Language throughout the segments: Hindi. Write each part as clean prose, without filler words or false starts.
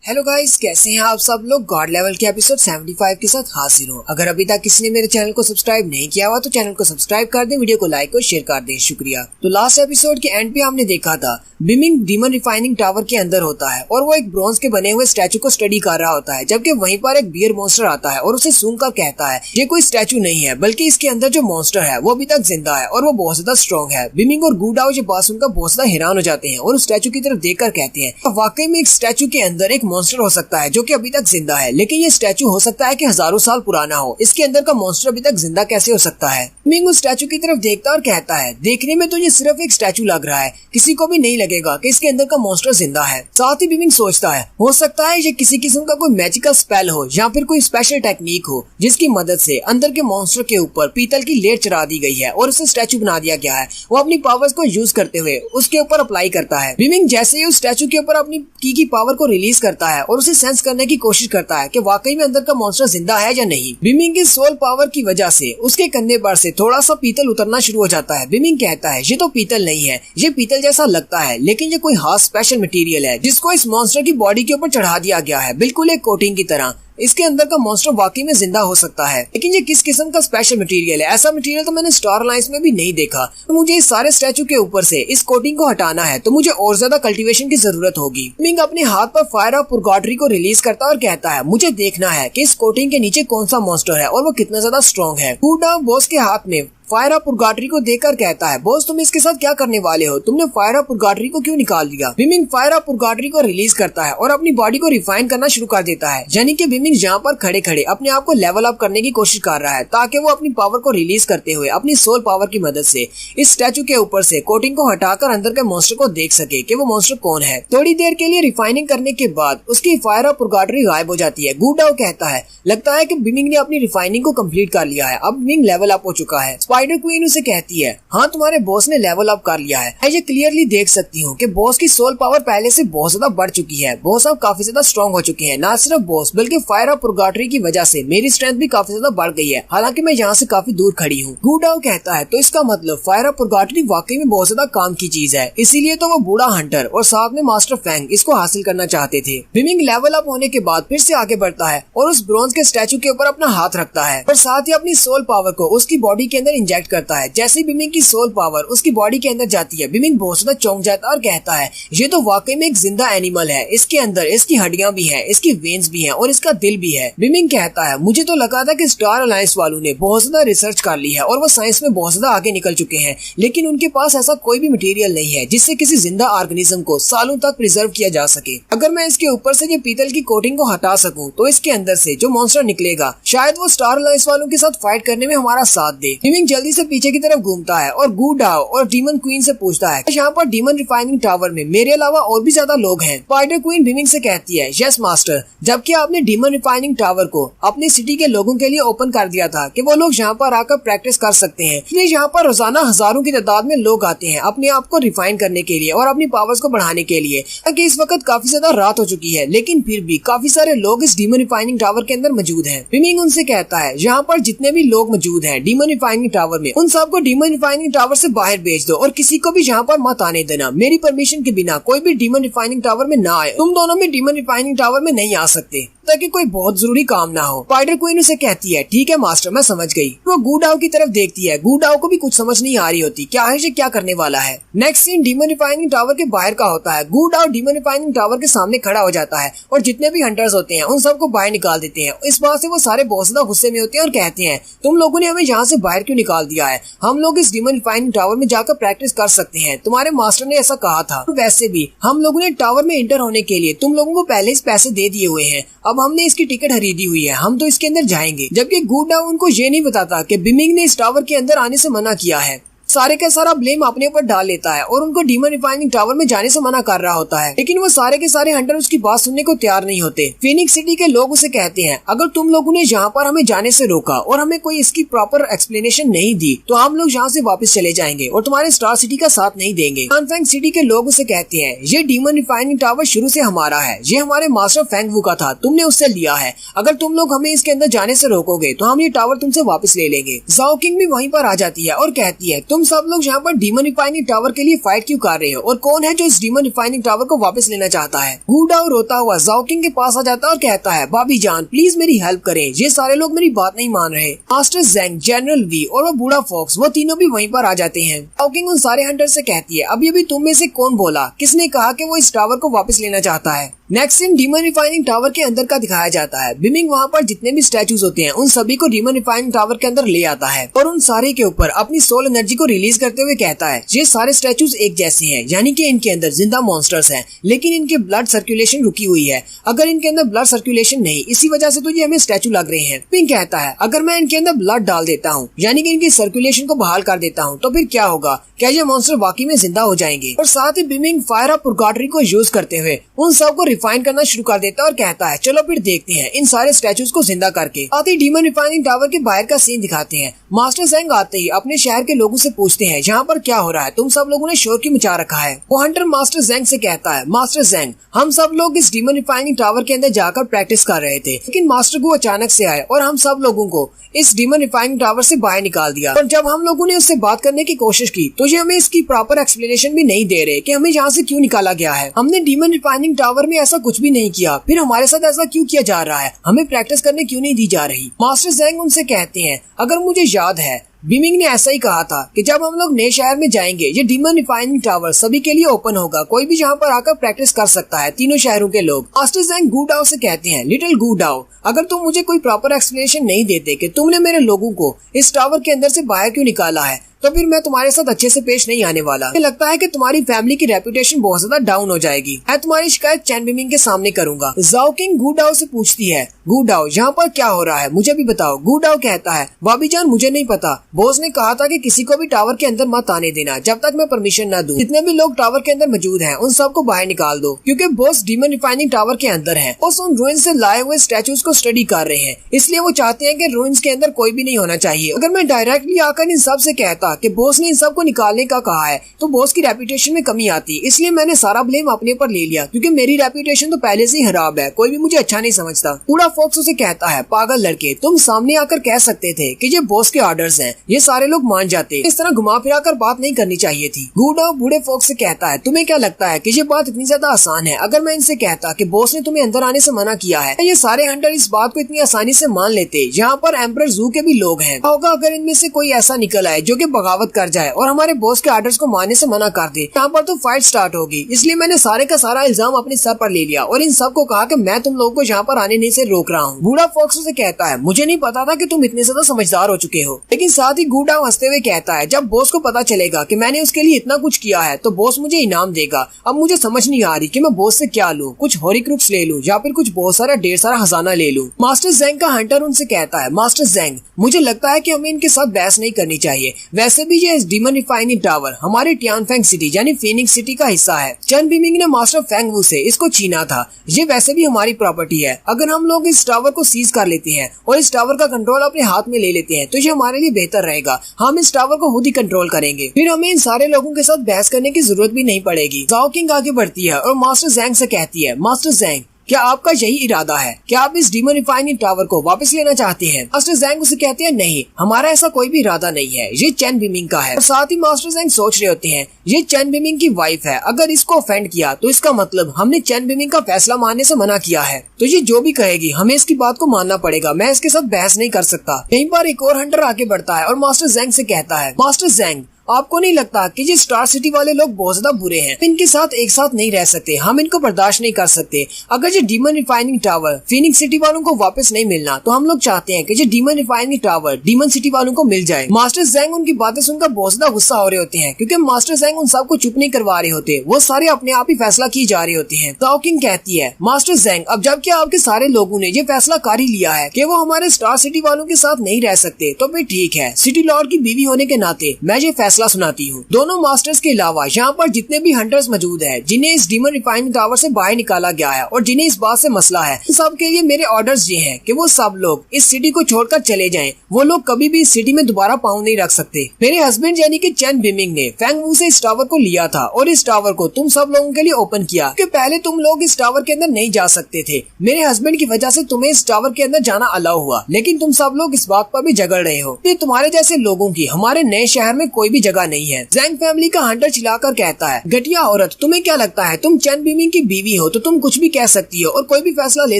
हेलो गाइस, कैसे हैं आप सब लोग। गॉड लेवल के एपिसोड 75 के साथ हाजिर हो। अगर अभी तक किसी ने मेरे चैनल को सब्सक्राइब नहीं किया हुआ तो चैनल को सब्सक्राइब कर दें, वीडियो को लाइक और शेयर कर दें, शुक्रिया। तो लास्ट एपिसोड के एंड पे हमने देखा था बिमिंग डीमन रिफाइनिंग टावर के अंदर होता है और वो एक ब्रॉन्ज के बने हुए स्टैचू को स्टडी कर रहा होता है, जबकि वहीं पर एक बियर मॉन्स्टर आता है और उसे सूंघ कर कहता है ये कोई स्टैचू नहीं है बल्कि इसके अंदर जो मॉन्स्टर है वो अभी तक जिंदा है और वो बहुत ज्यादा स्ट्रॉन्ग है। बिमिंग और गू डाओ ये बात सुनकर बहुत ज्यादा हैरान हो जाते हैं और उस स्टैचू की तरफ देखकर कहते हैं वाकई में एक स्टैचू के अंदर एक मॉन्स्टर हो सकता है जो कि अभी तक जिंदा है, लेकिन ये स्टैचू हो सकता है कि हजारों साल पुराना हो। इसके अंदर का मॉन्स्टर अभी तक जिंदा कैसे हो सकता है। बिमिंग उस स्टैचू की तरफ देखता और कहता है देखने में तो ये सिर्फ एक स्टैचू लग रहा है, किसी को भी नहीं लगेगा कि इसके अंदर का मॉन्स्टर जिंदा है। साथ ही बिमिंग सोचता है हो सकता है ये किसी किस्म का कोई मैजिकल स्पेल हो या फिर कोई स्पेशल टेक्निक हो जिसकी मदद से अंदर के मॉन्स्टर के ऊपर पीतल की लेयर चढ़ा दी गई है और उसे स्टैचू बना दिया गया है। वो अपनी पावर्स को यूज करते हुए उसके ऊपर अप्लाई करता है। बिमिंग जैसे ही उस स्टैचू के ऊपर अपनी की पावर को रिलीज करता है और उसे सेंस करने की कोशिश करता है कि वाकई में अंदर का मॉन्स्टर जिंदा है या नहीं। बिमिंग की सोल पावर की वजह से उसके कंधे पर से थोड़ा सा पीतल उतरना शुरू हो जाता है। बिमिंग कहता है ये तो पीतल नहीं है, ये पीतल जैसा लगता है लेकिन ये कोई खास स्पेशल मटेरियल है जिसको इस मॉन्स्टर की बॉडी के ऊपर चढ़ा दिया गया है, बिल्कुल एक कोटिंग की तरह। इसके अंदर का मॉन्स्टर वाकई में जिंदा हो सकता है, लेकिन ये किस किस्म का स्पेशल मटेरियल है, ऐसा मटेरियल तो मैंने स्टार अलायंस में भी नहीं देखा। तो मुझे इस सारे स्टैचू के ऊपर से इस कोटिंग को हटाना है तो मुझे और ज्यादा कल्टीवेशन की जरूरत होगी। मिंग अपने हाथ पर फायर ऑफ पुरगाटरी को रिलीज करता और कहता है मुझे देखना है कि इस कोटिंग के नीचे कौन सा मॉन्स्टर है और वो कितना ज्यादा स्ट्रॉन्ग है। गूडा बॉस के हाथ में फायर ऑफ पुरगाटरी को देखकर कहता है बॉस तुम इसके साथ क्या करने वाले हो, तुमने फायर ऑफ पुरगाटरी को क्यों निकाल दिया। बिमिंग फायर ऑफ पुरगाटरी को रिलीज करता है और अपनी बॉडी को रिफाइन करना शुरू कर देता है, यानी कि बिमिंग यहाँ पर खड़े खड़े अपने आप को लेवल अप करने की कोशिश कर रहा है ताकि वो अपनी पावर को रिलीज करते हुए अपनी सोल पावर की मदद से इस स्टैचू के ऊपर से कोटिंग को हटाकर अंदर के मॉन्स्टर को देख सके कि वो मॉन्स्टर कौन है। थोड़ी देर के लिए रिफाइनिंग करने के बाद उसकी फायर ऑफ पुरगाटरी गायब हो जाती है। गूडाओ कहता है लगता है कि बिमिंग ने अपनी रिफाइनिंग को कंप्लीट कर लिया है, अब बिमिंग लेवल अप हो चुका है। स्पाइडर क्वीन उसे कहती है हाँ तुम्हारे बॉस ने लेवल अप कर लिया है। मैं ये क्लियरली देख सकती हूँ कि बॉस की सोल पावर पहले से बहुत ज्यादा बढ़ चुकी है, बॉस अब काफी ज्यादा स्ट्रॉन्ग हो चुके हैं। ना सिर्फ बॉस बल्कि फायर ऑफ पुरगाटरी की वजह से मेरी स्ट्रेंथ भी काफी ज्यादा बढ़ गई है, हालांकि मैं यहाँ से काफी दूर खड़ी हूँ। गूडाओ कहता है तो इसका मतलब फायर ऑफ पुरगाटरी वाकई में बहुत ज्यादा काम की चीज है, इसीलिए तो वो बूढ़ा हंटर और साथ में मास्टर फैंग इसको हासिल करना चाहते थे। बिमिंग लेवल अप होने के बाद फिर से आगे बढ़ता है और उस ब्रॉन्ज के स्टैचू के ऊपर अपना हाथ रखता है और साथ ही अपनी सोल पावर को उसकी बॉडी के अंदर इंजेक्ट करता है। जैसे ही बिमिंग की सोल पावर उसकी बॉडी के अंदर जाती है बिमिंग बहुत ज्यादा चौंक जाता है और कहता है ये तो वाकई में एक जिंदा एनिमल है, इसके अंदर इसकी हड्डियां भी हैं, इसकी वेन्स भी हैं और इसका दिल भी है। बिमिंग कहता है मुझे तो लगा था कि स्टार अलायंस वालों ने बहुत ज्यादा रिसर्च कर ली है और वो साइंस में बहुत ज्यादा आगे निकल चुके हैं, लेकिन उनके पास ऐसा कोई भी मटेरियल नहीं है जिससे किसी जिंदा ऑर्गेनिज्म को सालों तक प्रिजर्व किया जा सके। अगर मैं इसके ऊपर से ये पीतल की कोटिंग को हटा सकूं तो इसके अंदर से जो मॉन्स्टर निकलेगा शायद वो स्टार अलायंस वालों के साथ फाइट करने में हमारा साथ दे। बिमिंग जल्दी से पीछे की तरफ घूमता है और गूडाओ और डीमन क्वीन से पूछता है यहाँ पर डीमन रिफाइनिंग टावर में मेरे अलावा और भी ज्यादा लोग हैं। स्पाइडर क्वीन बिमिंग से कहती है यस मास्टर, जबकि आपने डीमन रिफाइनिंग टावर को अपनी सिटी के लोगों के लिए ओपन कर दिया था कि वो लोग यहाँ पर आकर प्रैक्टिस कर सकते हैं, इसलिए यहाँ पर रोजाना हजारों की तादाद में लोग आते हैं अपने आप को रिफाइन करने के लिए और अपनी पावर्स को बढ़ाने के लिए। कि इस वक्त काफी ज्यादा रात हो चुकी है लेकिन फिर भी काफी सारे लोग इस डीमन रिफाइनिंग टावर के अंदर मौजूद हैं। बिमिंग उनसे कहता है यहाँ पर जितने भी लोग मौजूद हैं डीमन रिफाइनिंग टावर में उन सबको डीमन रिफाइनिंग टावर से बाहर भेज दो और किसी को भी यहाँ पर मत आने देना, मेरी परमिशन के बिना कोई भी डीमन रिफाइनिंग टावर में ना आए। तुम दोनों भी डीमन रिफाइनिंग टावर में नहीं आ सकते ताकि कोई बहुत जरूरी काम ना हो। स्पाइडर क्वीन उसे कहती है ठीक है मास्टर, मैं समझ गई। वो गूडाओ की तरफ देखती है, गूडाओ को भी कुछ समझ नहीं आ रही होती क्या है ये क्या करने वाला है। Next scene demon refining tower के बाहर का होता है। गूडाओ डीमन रिफाइनिंग टावर के सामने खड़ा हो जाता है और जितने भी हंटर्स होते हैं उन सबको बाहर निकाल देते हैं। इस बात से वो सारे बहुत ज्यादा गुस्से में होते हैं और कहते हैं तुम लोगों ने हमें यहाँ से बाहर क्यों निकाल दिया है, हम लोग इस डीमन रिफाइनिंग टावर में जाकर प्रैक्टिस कर सकते हैं, तुम्हारे मास्टर ने ऐसा कहा था। वैसे भी हम लोगों ने टावर में इंटर होने के लिए तुम लोगों को पहले ही पैसे दे दिए हुए हैं, अब हमने इसकी टिकट खरीदी हुई है, हम तो इसके अंदर जाएंगे। जबकि गूडाओ उनको ये नहीं बताता कि बिमिंग ने इस टावर के अंदर आने से मना किया है। सारे का सारा ब्लेम अपने ऊपर डाल लेता है और उनको डीमन रिफाइनिंग टावर में जाने से मना कर रहा होता है, लेकिन वो सारे के सारे हंटर उसकी बात सुनने को तैयार नहीं होते। फीनिक्स सिटी के लोग उसे कहते हैं अगर तुम लोगों ने यहाँ पर हमें जाने से रोका और हमें कोई इसकी प्रॉपर एक्सप्लेनेशन नहीं दी तो हम लोग यहाँ से वापस चले जाएंगे और तुम्हारे स्टार सिटी का साथ नहीं देंगे। फैंग सिटी के लोग उसे कहते हैं ये डीमन रिफाइनिंग टावर शुरू से हमारा है, ये हमारे मास्टर फैंग वू का था, तुमने उससे लिया है, अगर तुम लोग हमें इसके अंदर जाने से रोकोगे तो हम ये टावर तुमसे वापस ले लेंगे। जाओ किंग भी वहीं पर आ जाती है और कहती है तुम तुम सब लोग यहाँ पर डीमन रिफाइनिंग टावर के लिए फाइट क्यों कर रहे हो और कौन है जो इस डीमन रिफाइनिंग टावर को वापस लेना चाहता है। गू डाओ रोता हुआ जाओ किंग के पास आ जाता है और कहता है, भाभी जान प्लीज मेरी हेल्प करें, ये सारे लोग मेरी बात नहीं मान रहे। मास्टर ज़ैंग, जनरल वी और वो बूढ़ा फॉक्स, वो तीनों भी वहीं पर आ जाते हैं। जाओ किंग उन सारे हंटर से कहती है, अभी तुम में से कौन बोला, किसने कहा कि वो इस टावर को वापस लेना चाहता है। Next scene demon refining tower के अंदर का दिखाया जाता है। बिमिंग वहाँ पर जितने भी स्टैचूज होते हैं उन सभी को डीमन रिफाइनिंग टावर के अंदर ले आता है और उन सारे के ऊपर अपनी सोल एनर्जी को रिलीज करते हुए कहता है, ये सारे स्टैचूज एक जैसे हैं, यानी कि इनके अंदर जिंदा मॉन्स्टर्स हैं, लेकिन इनके ब्लड सर्कुलेशन रुकी हुई है। अगर इनके अंदर ब्लड सर्कुलेशन नहीं, इसी वजह से तो ये हमें स्टैचू लग रहे हैं। पिंक कहता है, अगर मैं इनके अंदर ब्लड डाल देता हूँ, यानी कि इनकी सर्कुलेशन को बहाल कर देता हूँ, तो फिर क्या होगा, क्या ये मॉन्स्टर वाकई में जिंदा हो जाएंगे। और साथ ही बिमिंग फायर ऑफ पुरगाटरी को यूज करते हुए उन सब को रिफाइन करना शुरू कर देता है और कहता है, चलो फिर देखते हैं इन सारे स्टैचूज को जिंदा करके। साथ ही डीमन रिफाइनिंग टावर के बाहर का सीन दिखाते हैं। मास्टर ज़ैंग आते ही अपने शहर के लोगों से पूछते हैं, यहाँ पर क्या हो रहा है, तुम सब लोगों ने शोर क्यों मचा रखा है। वो हंटर मास्टर ज़ैंग से कहता है, मास्टर ज़ैंग, हम सब लोग इस डीमन रिफाइनिंग टावर के अंदर जाकर प्रैक्टिस कर रहे थे, लेकिन मास्टर गू अचानक से आए और हम सब लोगों को इस डीमन रिफाइनिंग टावर से बाहर निकाल दिया। और जब हम लोगों ने उससे बात करने की कोशिश की तो ये हमें इसकी प्रॉपर एक्सप्लेनेशन भी नहीं दे रहे कि हमें यहाँ से क्यों निकाला गया है। हमने डीमन रिफाइनिंग टावर में ऐसा कुछ भी नहीं किया, फिर हमारे साथ ऐसा क्यों किया जा रहा है, हमें प्रैक्टिस करने क्यों नहीं दी जा रही। मास्टर ज़ैंग उनसे कहते हैं, अगर मुझे याद है बिमिंग ने ऐसा ही कहा था कि जब हम लोग नए शहर में जाएंगे ये डीमन रिफाइनिंग टावर सभी के लिए ओपन होगा, कोई भी यहाँ पर आकर प्रैक्टिस कर सकता है, तीनों शहरों के लोग। मास्टर ज़ैंग गू डाओ से कहते हैं, लिटिल गू डाओ, अगर तुम मुझे कोई प्रॉपर एक्सप्लेनेशन नहीं देते कि तुमने मेरे लोगों को इस टावर के अंदर से बाहर क्यों निकाला है, तो फिर मैं तुम्हारे साथ अच्छे से पेश नहीं आने वाला। मुझे लगता है कि तुम्हारी फैमिली की रेपुटेशन बहुत ज्यादा डाउन हो जाएगी। मैं तुम्हारी शिकायत चैन बिमिंग के सामने करूंगा। जाओ किंग गू डाओ से पूछती है, गू डाओ यहाँ पर क्या हो रहा है, मुझे भी बताओ। गू डाओ कहता है, भाभी जान मुझे नहीं पता, बॉस ने कहा था कि किसी को भी टावर के अंदर मत आने देना जब तक मैं परमिशन न दूं। जितने भी लोग टावर के अंदर मौजूद हैं उन सबको बाहर निकाल दो, क्योंकि बॉस डीमन रिफाइनिंग टावर के अंदर है और उन रूइंस से लाए हुए स्टैचूज को स्टडी कर रहे हैं, इसलिए वो चाहते हैं कि रूइंस के अंदर कोई भी नहीं होना चाहिए। अगर मैं डायरेक्टली आकर इन सब से कहता कि बॉस ने इन सब को निकालने का कहा है तो बॉस की रेपुटेशन में कमी आती, इसलिए मैंने सारा ब्लेम अपने पर ले लिया, क्योंकि मेरी रेपुटेशन तो पहले से ही खराब है, कोई भी मुझे अच्छा नहीं समझता। बूढ़ा फॉक्स उसे कहता है, पागल लड़के, तुम सामने आकर कह सकते थे कि ये बॉस के ऑर्डर्स हैं, ये सारे लोग मान जाते, इस तरह घुमा फिरा कर बात नहीं करनी चाहिए थी। गू डाओ बूढ़े फॉक्स से कहता है, तुम्हें क्या लगता है कि ये बात इतनी ज्यादा आसान है। अगर मैं इनसे कहता कि बॉस ने तुम्हें अंदर आने से मना किया है, ये सारे हंटर इस बात को इतनी आसानी से मान लेते। यहाँ पर एम्परर जू के भी लोग हैं, होगा अगर इनमें से कोई ऐसा निकल आए जो कि बगावत कर जाए और हमारे बॉस के ऑर्डर्स को मानने से मना कर दे, यहाँ पर तो फाइट स्टार्ट होगी। इसलिए मैंने सारे का सारा इल्जाम अपने सर पर ले लिया और इन सब को कहा कि मैं तुम लोगों को यहाँ पर आने नहीं से रोक रहा हूँ। बूढ़ा फॉक्स उसे कहता है, मुझे नहीं पता था कि तुम इतने ज्यादा समझदार हो चुके हो। लेकिन साथ ही गू डाओ हंसते हुए कहता है, जब बॉस को पता चलेगा कि मैंने उसके लिए इतना कुछ किया है तो बॉस मुझे इनाम देगा। अब मुझे समझ नहीं आ रही कि मैं बॉस से क्या लूँ, कुछ हॉरिक्रूक्स ले लूँ या फिर कुछ बहुत सारा ढेर सारा खजाना ले लूँ। मास्टर ज़ैंग का हंटर उनसे कहता है, मास्टर ज़ैंग, मुझे लगता है कि हमें इनके साथ बहस नहीं करनी चाहिए। वैसे भी ये डीमन रिफाइनिंग टावर हमारे टियानफेंग सिटी यानी फीनिक्स सिटी का हिस्सा है। चैन बिमिंग ने मास्टर फेंग वू से इसको छीना था, ये वैसे भी हमारी प्रॉपर्टी है। अगर हम लोग इस टावर को सीज कर लेते हैं और इस टावर का कंट्रोल अपने हाथ में ले लेते हैं तो ये हमारे लिए बेहतर रहेगा। हम इस टावर को खुद ही कंट्रोल करेंगे, फिर हमें इन सारे लोगों के साथ बहस करने की जरूरत भी नहीं पड़ेगी। जाओ किंग आगे बढ़ती है और मास्टर ज़ैंग से कहती है, मास्टर ज़ैंग, क्या आपका यही इरादा है? क्या आप इस डीमन रिफाइनिंग टावर को वापस लेना चाहते हैं? मास्टर ज़ैंग उसे कहते हैं, नहीं, हमारा ऐसा कोई भी इरादा नहीं है, ये चैन बिमिंग का है। और साथ ही मास्टर ज़ैंग सोच रहे होते हैं, ये चैन बिमिंग की वाइफ है, अगर इसको ऑफेंड किया तो इसका मतलब हमने चैन बिमिंग का फैसला मानने से मना किया है, तो ये जो भी कहेगी हमें इसकी बात को मानना पड़ेगा। मैं इसके साथ बहस नहीं कर सकता। यहीं पर एक और हंटर आगे बढ़ता है और मास्टर ज़ैंग से कहता है, मास्टर ज़ैंग, आपको नहीं लगता कि ये स्टार सिटी वाले लोग बहुत ज्यादा बुरे हैं? इनके साथ एक साथ नहीं रह सकते, हम इनको बर्दाश्त नहीं कर सकते। अगर ये demon refining tower Phoenix city वालों को वापस नहीं मिलना तो हम लोग चाहते हैं कि ये demon refining tower demon city वालों को मिल जाए। मास्टर ज़ैंग उनकी बातें सुनकर बहुत ज्यादा गुस्सा हो रहे होते हैं, क्योंकि मास्टर ज़ैंग उन सबको चुप नहीं करवा रहे होते, वो सारे अपने आप ही फैसला की जा रहे होते हैं। जाओ किंग कहती है, मास्टर ज़ैंग, अब जबकि आपके सारे लोगों ने ये फैसला कर ही लिया है कि वो हमारे स्टार सिटी वालों के साथ नहीं रह सकते, तो फिर ठीक है, सिटी लॉर्ड की बीवी होने के नाते मैं ये फैसला सुनाती हूँ। दोनों मास्टर्स के अलावा यहाँ पर जितने भी हंटर्स मौजूद हैं, जिन्हें इस डीमन रिफाइनिंग टावर से बाहर निकाला गया है और जिन्हें इस बात से मसला है, सब के लिए मेरे ऑर्डर्स ये हैं कि वो सब लोग इस सिटी को छोड़कर चले जाएं। वो लोग कभी भी इस सिटी में दोबारा पाँव नहीं रख सकते। मेरे हस्बैंड यानी कि चैन बिमिंग ने फेंग वू से इस टावर को लिया था और इस टावर को तुम सब लोगों के लिए ओपन किया, क्योंकि पहले तुम लोग इस टावर के अंदर नहीं जा सकते थे। मेरे हस्बैंड की वजह से तुम्हें इस टावर के अंदर जाना अलाउ हुआ, लेकिन तुम सब लोग इस बात पर भी झगड़ रहे हो कि तुम्हारे जैसे लोगों की हमारे नए शहर में कोई भी जगह नहीं है। जैंग फैमिली का हंटर चिल्लाकर कहता है, घटिया औरत, तुम्हें क्या लगता है तुम चेन बीमिंग की बीवी हो तो तुम कुछ भी कह सकती हो और कोई भी फैसला ले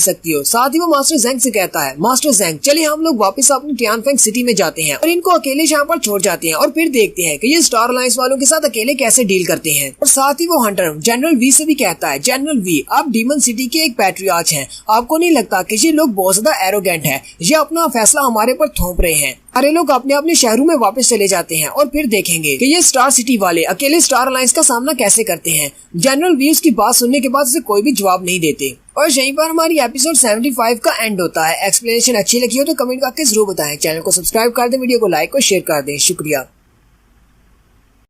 सकती हो। साथ ही वो मास्टर जैंग से कहता है, मास्टर जैंग चलिए हम लोग वापस अपनी टियानफेंग सिटी में जाते हैं और इनको अकेले यहाँ पर छोड़ जाते हैं और फिर देखते हैं कि ये स्टार अलायंस वालों के साथ अकेले कैसे डील करते हैं। और साथ ही वो हंटर जनरल वी से भी कहता है, जनरल वी आप डीमन सिटी के एक पैट्रियार्च हैं, आपको नहीं लगता कि ये लोग बहुत ज्यादा एरोगेंट है, ये अपना फैसला हमारे पर थोप रहे हैं। सारे लोग अपने अपने शहरों में वापस चले जाते हैं और फिर देखेंगे कि ये स्टार सिटी वाले अकेले स्टार अलायंस का सामना कैसे करते हैं। जनरल वी की बात सुनने के बाद उसे कोई भी जवाब नहीं देते और यहीं पर हमारी एपिसोड 75 का एंड होता है। एक्सप्लेनेशन अच्छी लगी हो तो कमेंट करके जरूर बताएं। चैनल को सब्सक्राइब कर दें, वीडियो को लाइक और शेयर कर दें। शुक्रिया।